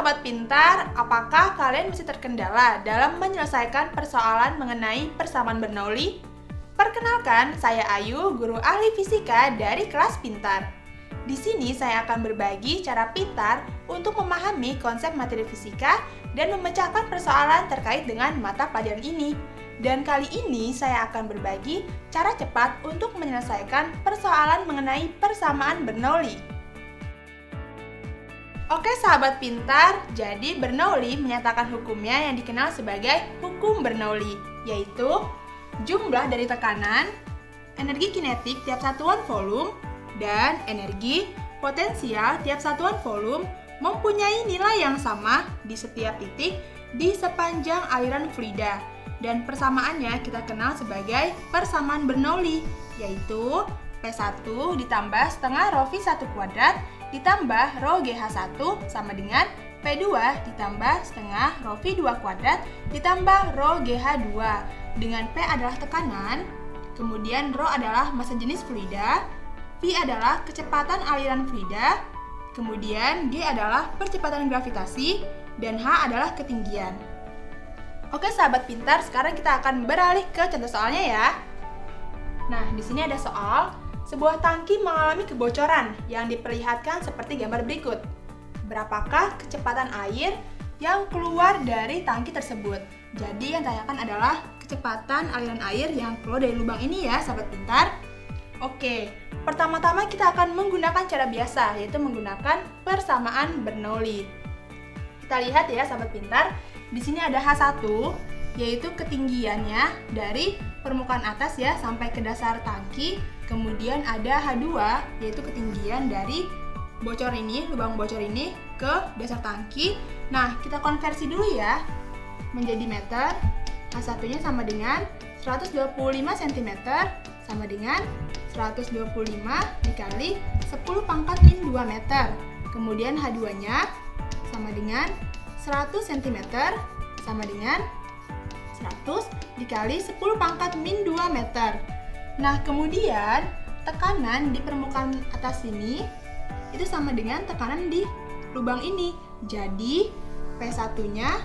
sahabat pintar, apakah kalian masih terkendala dalam menyelesaikan persoalan mengenai persamaan Bernoulli? Perkenalkan, saya Ayu, guru ahli fisika dari kelas pintar. Di sini saya akan berbagi cara pintar untuk memahami konsep materi fisika dan memecahkan persoalan terkait dengan mata pelajaran ini. Dan kali ini saya akan berbagi cara cepat untuk menyelesaikan persoalan mengenai persamaan Bernoulli. Oke sahabat pintar, jadi Bernoulli menyatakan hukumnya yang dikenal sebagai hukum Bernoulli, yaitu jumlah dari tekanan, energi kinetik tiap satuan volume, dan energi potensial tiap satuan volume mempunyai nilai yang sama di setiap titik di sepanjang aliran fluida. Dan persamaannya kita kenal sebagai persamaan Bernoulli, yaitu P1 ditambah setengah rho V1 kuadrat ditambah rho GH1 sama dengan P2 ditambah setengah rho V2 kuadrat ditambah rho GH2. Dengan P adalah tekanan, kemudian rho adalah massa jenis fluida, V adalah kecepatan aliran fluida, kemudian G adalah percepatan gravitasi, dan H adalah ketinggian. Oke sahabat pintar, sekarang kita akan beralih ke contoh soalnya ya. Nah, di sini ada soal, sebuah tangki mengalami kebocoran yang diperlihatkan seperti gambar berikut. Berapakah kecepatan air yang keluar dari tangki tersebut? Jadi yang ditanyakan adalah kecepatan aliran air yang keluar dari lubang ini ya sahabat pintar. Oke, pertama-tama kita akan menggunakan cara biasa, yaitu menggunakan persamaan Bernoulli. Kita lihat ya sahabat pintar, di sini ada H1, yaitu ketinggiannya dari permukaan atas ya sampai ke dasar tangki. Kemudian ada H2, yaitu ketinggian dari bocor ini, lubang bocor ini ke dasar tangki. Nah, kita konversi dulu ya menjadi meter. H1-nya sama dengan 125 cm sama dengan 125 dikali 10 pangkat min 2 meter. Kemudian H2-nya sama dengan 100 cm sama dengan 100 dikali 10 pangkat min 2 meter. Nah, kemudian tekanan di permukaan atas sini itu sama dengan tekanan di lubang ini. Jadi, P1-nya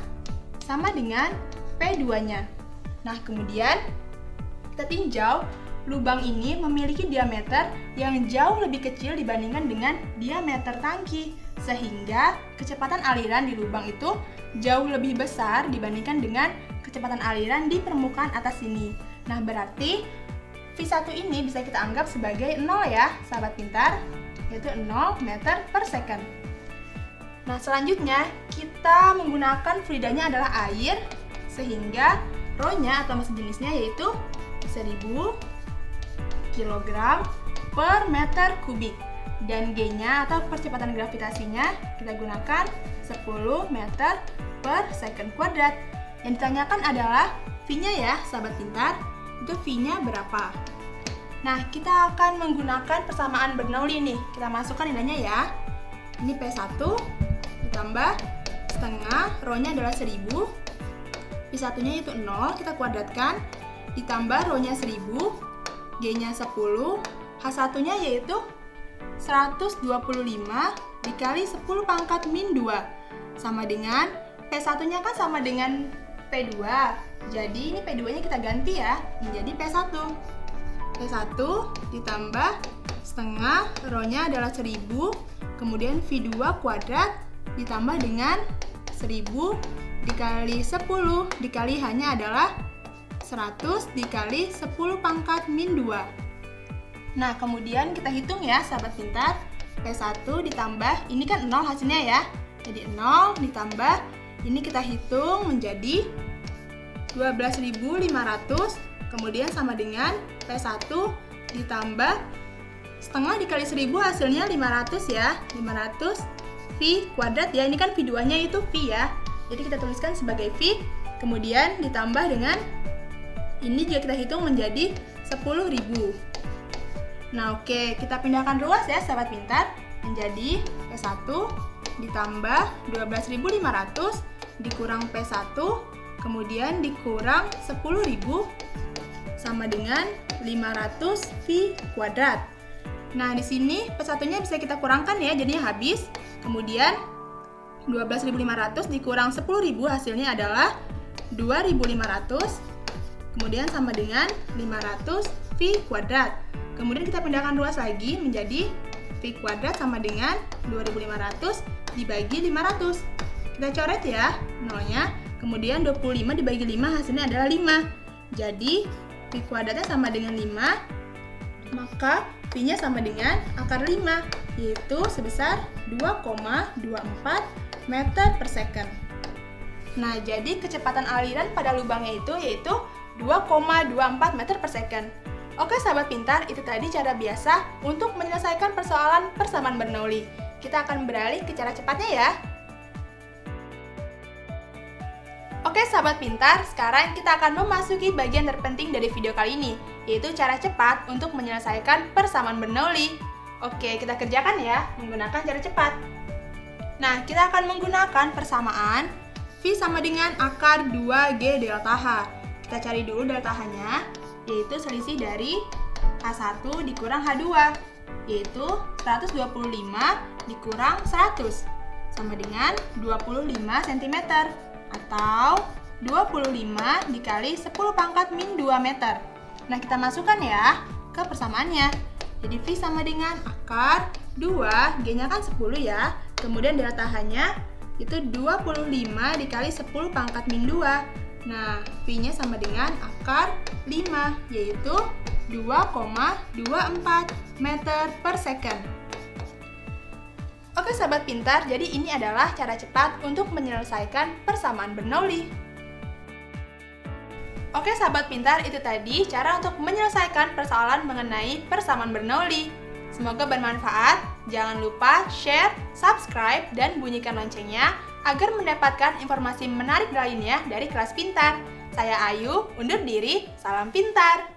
sama dengan P2-nya. Nah, kemudian kita tinjau lubang ini memiliki diameter yang jauh lebih kecil dibandingkan dengan diameter tangki, sehingga kecepatan aliran di lubang itu jauh lebih besar dibandingkan dengan kecepatan aliran di permukaan atas sini. Nah, berarti V1 ini bisa kita anggap sebagai 0 ya, sahabat pintar, yaitu 0 meter per second. Nah, selanjutnya kita menggunakan fluidanya adalah air, sehingga rho-nya atau massa jenisnya yaitu 1000 kg per meter kubik. Dan G-nya atau percepatan gravitasinya kita gunakan 10 meter per second kuadrat. Yang ditanyakan adalah V-nya ya, sahabat pintar. Itu V-nya berapa? Nah, kita akan menggunakan persamaan Bernoulli nih. Kita masukkan nilainya ya. Ini P1 ditambah setengah, rho-nya adalah 1000. P1-nya itu 0, kita kuadratkan. Ditambah rho-nya 1000, G-nya 10, H1-nya yaitu 125 dikali 10 pangkat min 2. Sama dengan, P1-nya kan sama dengan P2. Jadi ini P2-nya kita ganti ya, menjadi P1. P1 ditambah setengah, rho-nya adalah 1000, kemudian V2 kuadrat ditambah dengan 1000 dikali 10 dikali hanya adalah 100 dikali 10 pangkat min 2. Nah, kemudian kita hitung ya sahabat pintar. P1 ditambah, ini kan 0 hasilnya ya. Jadi 0 ditambah, ini kita hitung menjadi 12.500, kemudian sama dengan P1 ditambah setengah dikali 1000 hasilnya 500 ya, 500 V kuadrat ya, ini kan V2-nya itu V ya, jadi kita tuliskan sebagai V, kemudian ditambah dengan ini juga kita hitung menjadi 10.000. Nah oke, kita pindahkan ruas ya sahabat pintar, menjadi P1 ditambah 12.500 dikurang P1, kemudian dikurang 10.000 sama dengan 500 V kuadrat. Nah, di sini P1-nya bisa kita kurangkan ya, jadinya habis. Kemudian 12.500 dikurang 10.000 hasilnya adalah 2.500. Kemudian sama dengan 500 V kuadrat. Kemudian kita pindahkan ruas lagi menjadi V kuadrat sama dengan 2.500 dibagi 500. Kita coret ya nolnya. Kemudian 25 dibagi 5 hasilnya adalah 5. Jadi V kuadratnya sama dengan 5, maka V-nya sama dengan akar 5, yaitu sebesar 2,24 meter per second. Nah, jadi kecepatan aliran pada lubangnya itu yaitu 2,24 meter per second. Oke sahabat pintar, itu tadi cara biasa untuk menyelesaikan persoalan persamaan Bernoulli. Kita akan beralih ke cara cepatnya ya. Oke sahabat pintar, sekarang kita akan memasuki bagian terpenting dari video kali ini, yaitu cara cepat untuk menyelesaikan persamaan Bernoulli. Oke, kita kerjakan ya, menggunakan cara cepat. Nah, kita akan menggunakan persamaan V sama dengan akar 2G delta H. Kita cari dulu delta H-nya, yaitu selisih dari H1 dikurang H2, yaitu 125 dikurang 100, sama dengan 25 cm, atau 25 dikali 10 pangkat min 2 meter. Nah, kita masukkan ya ke persamaannya. Jadi V sama dengan akar 2, G-nya kan 10 ya, kemudian delta H-nya itu 25 dikali 10 pangkat min 2. Nah, V-nya sama dengan akar 5, yaitu 2,24 meter per second. Oke sahabat pintar, jadi ini adalah cara cepat untuk menyelesaikan persamaan Bernoulli. Oke sahabat pintar, itu tadi cara untuk menyelesaikan persoalan mengenai persamaan Bernoulli. Semoga bermanfaat. Jangan lupa share, subscribe, dan bunyikan loncengnya agar mendapatkan informasi menarik lainnya dari kelas pintar. Saya Ayu, undur diri, salam pintar!